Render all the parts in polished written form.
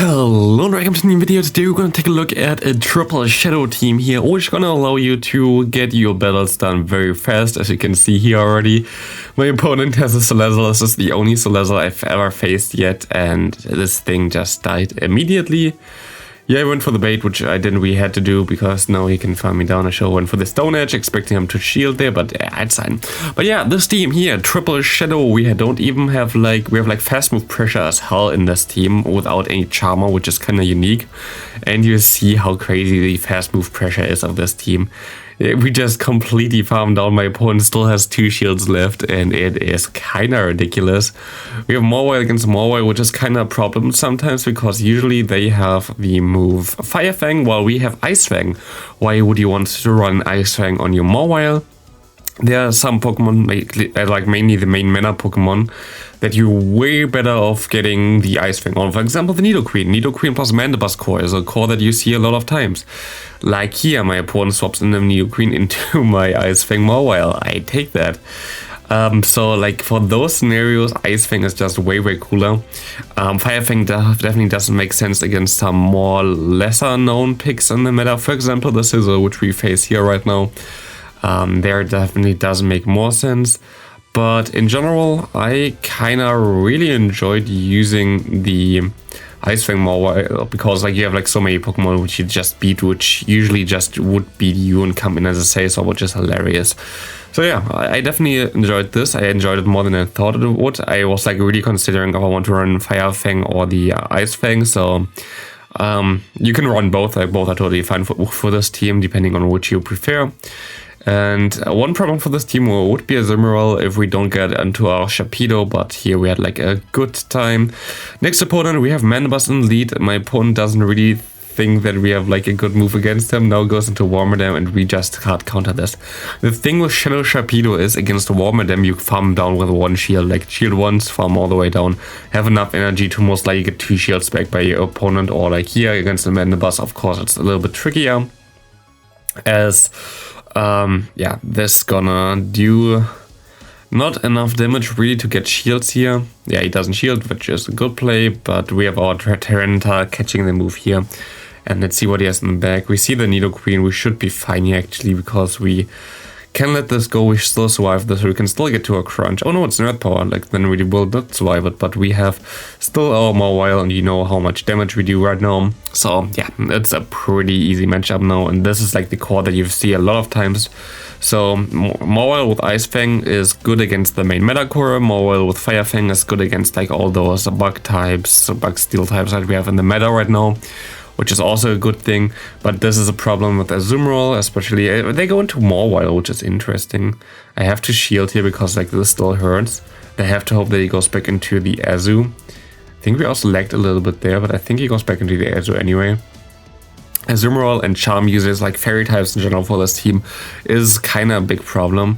Hello and welcome to the new video. Today we're going to take a look at a triple shadow team here, which is going to allow you to get your battles done very fast, as you can see here already. My opponent has a Salazzle. This is the only Salazzle I've ever faced yet, and this thing just died immediately. Yeah, I went for the bait, which I didn't really had to do, because now he can farm me down. I went for the Stone Edge, expecting him to shield there, but yeah, it's fine. But yeah, this team here, triple shadow, we don't even have we have like fast move pressure as hell in this team without any charmer, which is kind of unique. And you see how crazy the fast move pressure is of this team. We just completely farmed down. My opponent still has 2 shields left, and it is kind of ridiculous. We have Mawile against Mawile, which is kind of a problem sometimes, because usually they have the move Fire Fang, while we have Ice Fang. Why would you want to run Ice Fang on your Mawile? There are some Pokemon, like mainly the main mana Pokemon, that you're way better off getting the Ice Fang on. For example, the Nidoqueen. Nidoqueen plus Mandibuzz core is a core that you see a lot of times. Like here, my opponent swaps in the Nidoqueen into my Ice Fang Mawile. I take that. So like for those scenarios, Ice Fang is just way cooler. Fire Fang definitely doesn't make sense against some more lesser known picks in the meta. For example, the Scizor, which we face here right now. There definitely does make more sense, but in general I kinda really enjoyed using the Ice Fang Mawile, because like you have like so many Pokemon which you just beat, which usually just would beat you and come in as a Scizor, which is hilarious. So yeah, I definitely enjoyed this. I enjoyed it more than I thought it would. I was like really considering if I want to run Fire Fang or the Ice Fang, so you can run both. Like both are totally fine for this team, depending on which you prefer. And one problem for this team would be a Azumarill if we don't get into our Sharpedo, but here we had like a good time. Next opponent, we have Mandibuzz in lead. My opponent doesn't really think that we have like a good move against him. Now goes into Wormadam, and we just can't counter this. The thing with Shadow Sharpedo is against Wormadam, you farm down with 1 shield, like shield once, farm all the way down, have enough energy to most likely get 2 shields back by your opponent, or like here against the Mandibuzz, of course, it's a little bit trickier, as yeah, this gonna do not enough damage really to get shields here. Yeah, he doesn't shield, which is a good play, but we have our Tyranitar catching the move here. And let's see what he has in the back. We see the Nidoqueen. We should be fine here actually, because we can let this go. We still survive this. We can still get to a crunch. Oh no, it's Nerd Power. Like then we will not survive it, but we have still our Mawile, and you know how much damage we do right now. So yeah, it's a pretty easy matchup now, and this is like the core that you see a lot of times. So Mawile with Ice Fang is good against the main meta core. Mawile with Fire Fang is good against like all those bug types, bug steel types that we have in the meta right now, which is also a good thing. But this is a problem with Azumarill, especially they go into Mawile, which is interesting. I have to shield here because like this still hurts. I have to hope that he goes back into the Azu. I think we also lagged a little bit there, but I think he goes back into the Azu anyway. Azumarill and Charm users, like fairy types in general for this team, is kind of a big problem.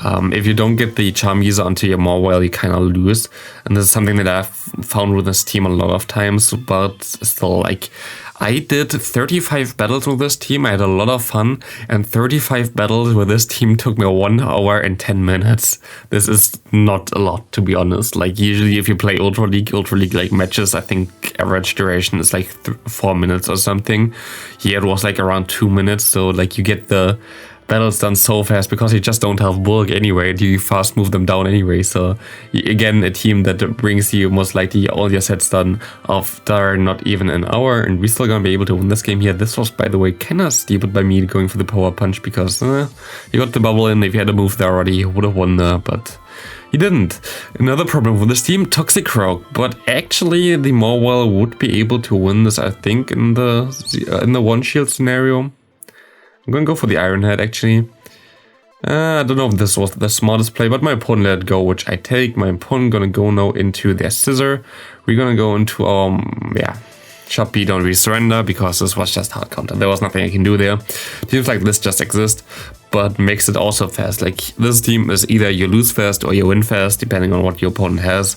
If you don't get the Charm user onto your Mawile, you kind of lose. And this is something that I've found with this team a lot of times, but still, like, I did 35 battles with this team. I had a lot of fun, and 35 battles with this team took me 1 hour and 10 minutes. This is not a lot, to be honest. Like usually if you play Ultra League like matches, I think average duration is like 4 minutes or something. Here it was like around 2 minutes, so like you get the battles done so fast because you just don't have bulk anyway. You fast move them down anyway. So again, a team that brings you most likely all your sets done after not even an hour, and we're still gonna be able to win this game here. This was, by the way, kind of stupid by me going for the power punch, because you got the bubble in. If you had a move there already, you would have won there, but he didn't. Another problem with this team, Toxic Rogue, but actually the Mawile would be able to win this, I think, in the 1 shield scenario. I'm gonna go for the Iron Head actually. I don't know if this was the smartest play, but my opponent let it go, which I take. My opponent gonna go now into their Scizor. We're gonna go into our Sharpedo and we surrender, because this was just hard counter. There was nothing I can do there. Teams like this just exist, but makes it also fast. Like this team is either you lose fast or you win fast, depending on what your opponent has.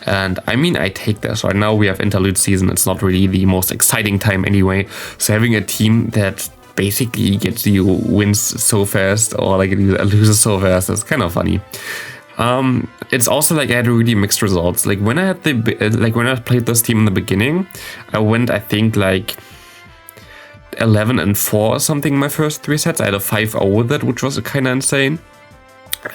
And I mean, I take this. Right now we have interlude season. It's not really the most exciting time anyway. So having a team that basically gets you wins so fast, or like loses so fast, it's kind of funny. It's also like I had really mixed results. Like when I had when I played this team in the beginning, I went, I think, like 11-4 or something in my first 3 sets. I had a 5-0 with it, which was kind of insane.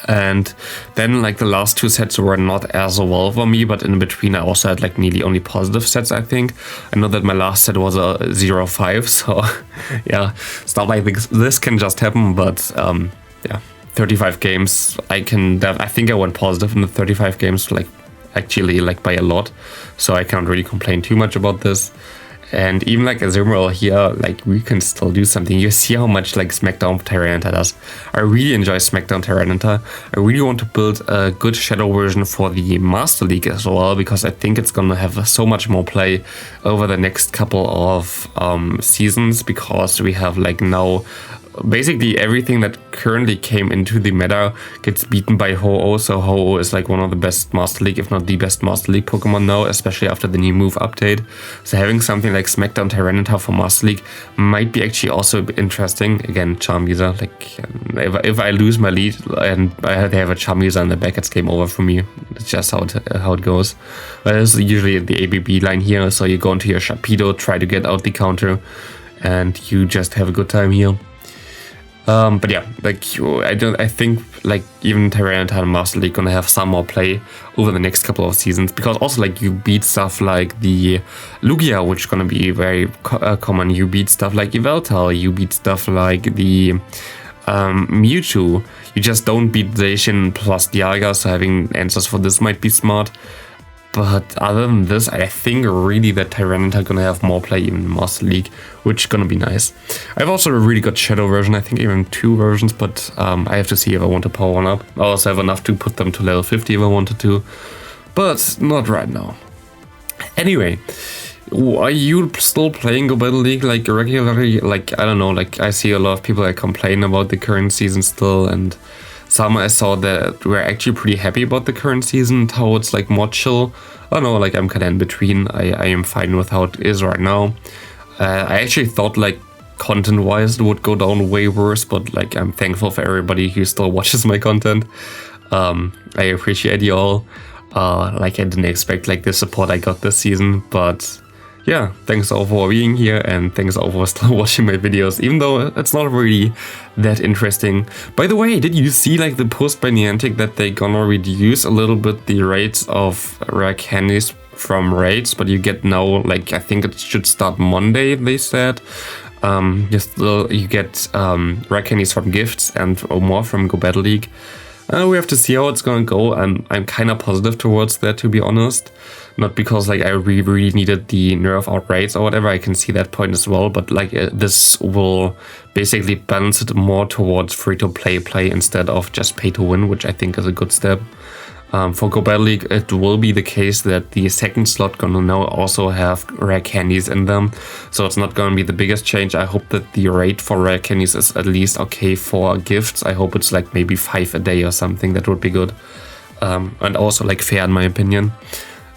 And then like the last 2 sets were not as well for me, but in between I also had like nearly only positive sets, I think. I know that my last set was a 0-5, so yeah, it's not like this can just happen, but yeah, 35 games, I think I went positive in the 35 games, like actually like by a lot, so I can't really complain too much about this. And even like a zoom roll here, like we can still do something. You see how much like SmackDown Tyranitar does. I really enjoy SmackDown Tyranitar. I really want to build a good Shadow version for the Master League as well, because I think it's gonna have so much more play over the next couple of seasons, because we have like now basically everything that currently came into the meta gets beaten by Ho-Oh, so Ho-Oh is like one of the best Master League, if not the best Master League Pokemon now, especially after the new move update. So having something like SmackDown Tyranitar for Master League might be actually also interesting. Again, Charmander, like if I lose my lead and they have a Charmander in the back, it's game over for me. It's just how it goes. But this is usually the ABB line here, so you go into your Sharpedo, try to get out the counter, and you just have a good time here. But yeah, like I think like even Tyranitar and Master League gonna have some more play over the next couple of seasons, because also like you beat stuff like the Lugia, which is gonna be very common. You beat stuff like Yveltal, you beat stuff like the Mewtwo. You just don't beat Zacian plus Dialga, so having answers for this might be smart. But other than this, I think really that Tyranitar gonna have more play even in Master League, which is gonna be nice. I've also a really good Shadow version, I think even 2 versions, but I have to see if I want to power one up. I also have enough to put them to level 50 if I wanted to, but not right now. Anyway, are you still playing Go Battle League like regularly? Like, I don't know, like I see a lot of people that complain about the current season still, and some I saw that were actually pretty happy about the current season, how it's like more chill. I don't know, like I'm kind of in between. I am fine with how it is right now. I actually thought like content-wise it would go down way worse, but like I'm thankful for everybody who still watches my content. I appreciate you all. Like I didn't expect like the support I got this season, but yeah, thanks all for being here, and thanks all for still watching my videos, even though it's not really that interesting. By the way, did you see like the post by Niantic that they gonna reduce a little bit the rates of rare candies from raids, but you get now, like I think it should start Monday, they said. You get rare candies from gifts and more from Go Battle League. We have to see how it's gonna go. I'm kind of positive towards that, to be honest. Not because like I really needed the nerf out raids or whatever, I can see that point as well, but like this will basically balance it more towards free-to-play play instead of just pay-to-win, which I think is a good step. For Go Battle League, it will be the case that the second slot gonna now also have rare candies in them, so it's not gonna be the biggest change. I hope that the rate for rare candies is at least okay for gifts. I hope it's like maybe 5 a day or something, that would be good. And also like fair in my opinion.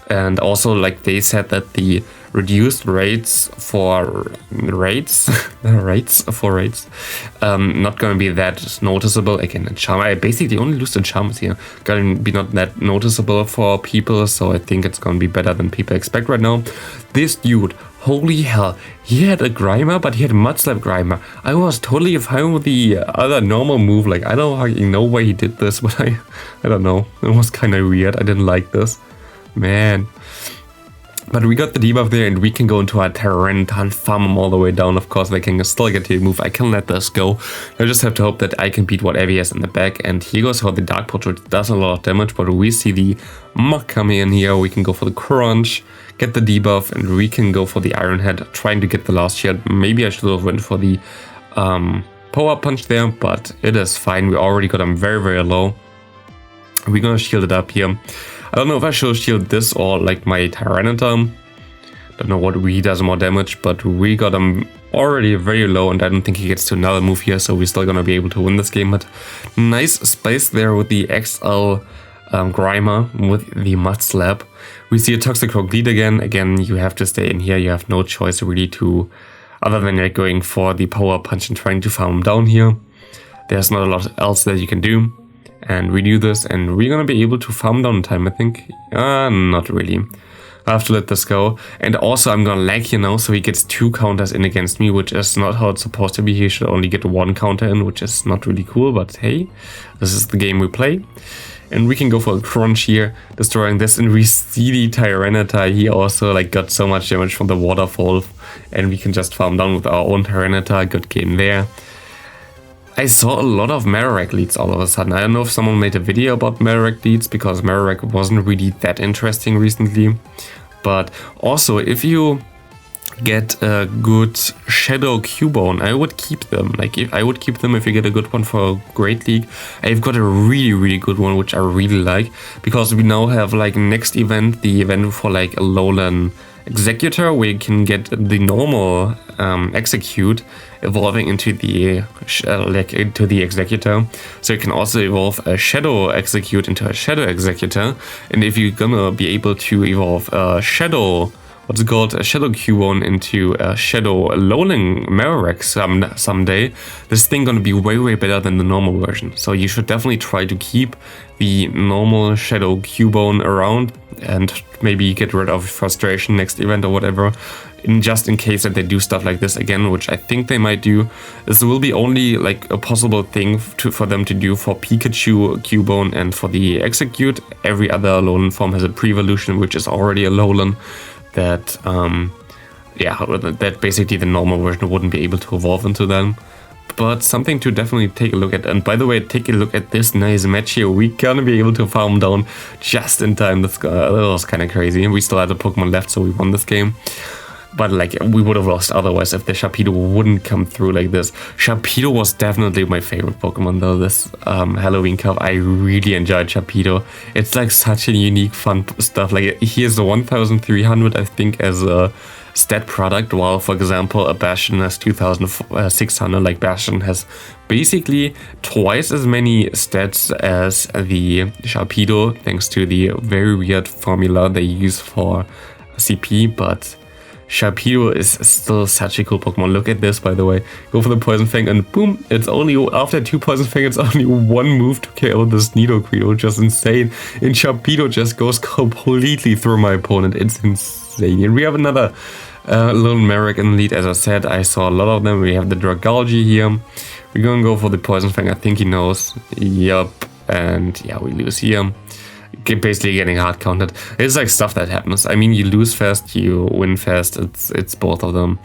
And also like they said that the reduced rates for raids, not gonna be that noticeable. Again, in Charm, I basically only lose the Charms here. Gonna be not that noticeable for people, so I think it's gonna be better than people expect right now. This dude, holy hell, he had a Grimer, but he had a Mudslap Grimer. I was totally fine with the other normal move. Like I don't know why he did this, but I don't know. It was kind of weird. I didn't like this. Man. But we got the debuff there, and we can go into our Tyranitar and farm him all the way down. Of course, they can still get to the move. I can let this go. I just have to hope that I can beat whatever he has in the back. And here goes how the Dark Punch, which does a lot of damage. But we see the Mach coming in here. We can go for the Crunch, get the debuff, and we can go for the Iron Head, trying to get the last shield. Maybe I should have went for the Power Punch there, but it is fine. We already got him very, very low. We're gonna shield it up here. I don't know if I should shield this or like my Tyranitar. Don't know what he does more damage, but we got him already very low, and I don't think he gets to another move here, so we're still gonna be able to win this game. But nice space there with the XL Grimer with the Mudslap. We see a Toxicroak lead again. Again, you have to stay in here. You have no choice really to, other than like going for the Power Punch and trying to farm him down here. There's not a lot else that you can do. and redo this, and we're gonna be able to farm down in time, I think. Not really. I have to let this go. And also I'm gonna lag here now, so he gets 2 counters in against me, which is not how it's supposed to be. He should only get 1 counter in, which is not really cool, but hey, this is the game we play. And we can go for a crunch here, destroying this, and we see the Tyranitar. He also like got so much damage from the waterfall, and we can just farm down with our own Tyranitar. Good game there. I saw a lot of Marowak leads all of a sudden. I don't know if someone made a video about Marowak leads, because Marowak wasn't really that interesting recently. But also, if you get a good Shadow Cubone, I would keep them. Like, I would keep them if you get a good one for a Great League. I've got a really good one, which I really like, because we now have like next event, the event for like a Lowland Executor, where you can get the normal Execute evolving into the Executor. So you can also evolve a Shadow Execute into a Shadow Executor, and if you're gonna be able to evolve a Shadow, what's it called, a Shadow Cubone into a Shadow Lowland Marowak someday, this thing gonna be way better than the normal version. So you should definitely try to keep the normal Shadow Cubone around, and maybe get rid of Frustration next event or whatever, just in case that they do stuff like this again, which I think they might do. This will be only like a possible thing for them to do for Pikachu Cubone, and for the Execute, every other Lowland form has a pre-evolution, which is already a Lowland, that that basically the normal version wouldn't be able to evolve into them. But something to definitely take a look at. And by the way, take a look at this nice match here. We're gonna be able to farm down just in time. That was kind of crazy. We still had a Pokemon left, so we won this game. But like, we would have lost otherwise if the Sharpedo wouldn't come through like this. Sharpedo was definitely my favorite Pokemon though, this Halloween Cup. I really enjoyed Sharpedo. It's like such a unique, fun stuff. Like, he is 1300, I think, as a stat product, while, for example, a Bastion has 2600. Like, Bastion has basically twice as many stats as the Sharpedo, thanks to the very weird formula they use for CP, but Sharpedo is still such a cool Pokemon. Look at this, by the way. Go for the Poison Fang, and boom, it's only, after 2 Poison Fang, it's only 1 move to KO this Nidoqueen, which is insane. And Sharpedo just goes completely through my opponent. It's insane. And we have another little Marowak in the lead. As I said, I saw a lot of them. We have the Dragalge here. We're gonna go for the Poison Fang. I think he knows. Yup. And yeah, we lose here. Basically getting hard counted. It's like stuff that happens. I mean, you lose fast, you win fast. It's both of them.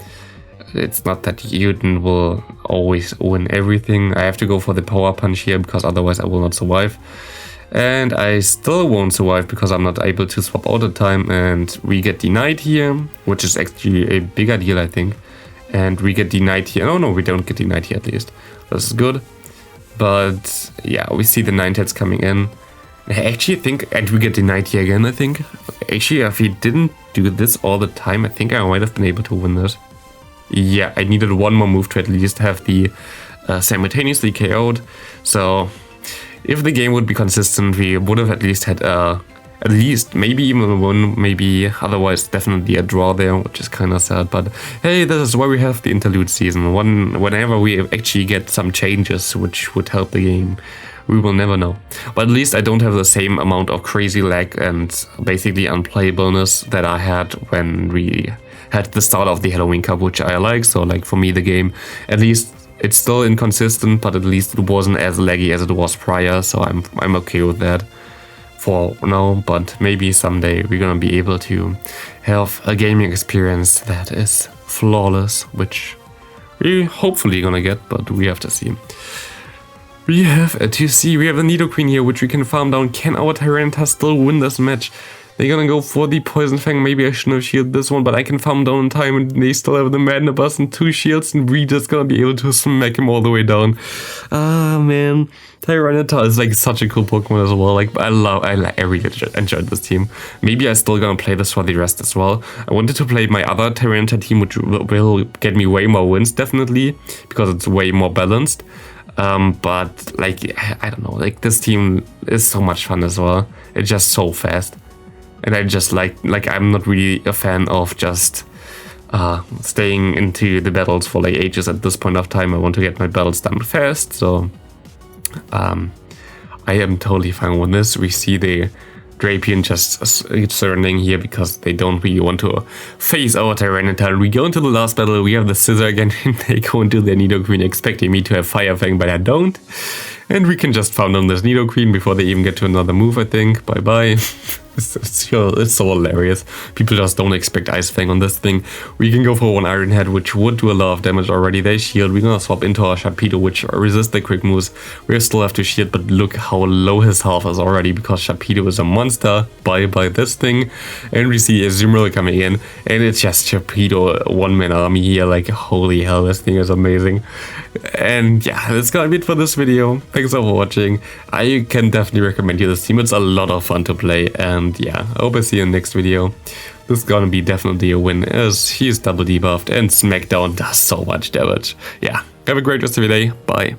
It's not that Uden will always win everything. I have to go for the Power Punch here, because otherwise I will not survive. And I still won't survive because I'm not able to swap out the time. And we get denied here, which is actually a bigger deal, I think. And we get denied here. Oh no, we don't get denied here at least. This is good. But yeah, we see the Ninetales coming in. I actually think, and we get denied here again, I think. Actually, if he didn't do this all the time, I think I might have been able to win this. Yeah, I needed 1 more move to at least have the simultaneously KO'd. So, if the game would be consistent, we would have at least had maybe even a win, maybe otherwise definitely a draw there, which is kind of sad. But hey, this is why we have the interlude season. Whenever we actually get some changes which would help the game, we will never know. But at least I don't have the same amount of crazy lag and basically unplayableness that I had when we had the start of the Halloween Cup, which I like. So like, for me, the game, at least it's still inconsistent, but at least it wasn't as laggy as it was prior. So I'm okay with that for now. But maybe someday we're gonna be able to have a gaming experience that is flawless, which we hopefully gonna get, but we have to see. We have a 2C, we have a Nidoqueen here, which we can farm down. Can our Tyranitar still win this match? They're gonna go for the Poison Fang. Maybe I shouldn't have shielded this one, but I can farm down in time, and they still have the Madnabus and 2 shields, and we just gonna be able to smack him all the way down. Ah, man. Tyranitar is like such a cool Pokemon as well. Like, I really enjoyed this team. Maybe I'm still gonna play this for the rest as well. I wanted to play my other Tyranitar team, which will get me way more wins, definitely, because it's way more balanced. But like, I don't know, like, this team is so much fun as well. It's just so fast. And I just like I'm not really a fan of just staying into the battles for like ages at this point of time. I want to get my battles done fast, so I I am totally fine with this. We see the Drapion just surrendering here because they don't really want to face our Tyranitar. We go into the last battle, we have the Scissor again, and they go into their Nidoqueen expecting me to have Fire Fang, but I don't. And we can just found on this Nidoqueen before they even get to another move, I think. Bye bye. It's so hilarious. People just don't expect Ice Fang on this thing. We can go for one Iron Head, which would do a lot of damage already. They shield. We're gonna swap into our Sharpedo, which resists the quick moves. We still have to shield, but look how low his health is already because Sharpedo is a monster. Bye bye this thing. And we see a Azumarill coming in, and it's just Sharpedo one-man army here. Like, holy hell, this thing is amazing. And yeah, that's gonna be it for this video. Thanks for watching. I can definitely recommend you this team. It's a lot of fun to play, and yeah, I hope I see you in the next video. This is gonna be definitely a win as he's double debuffed and Smackdown does so much damage. Yeah, have a great rest of your day. Bye.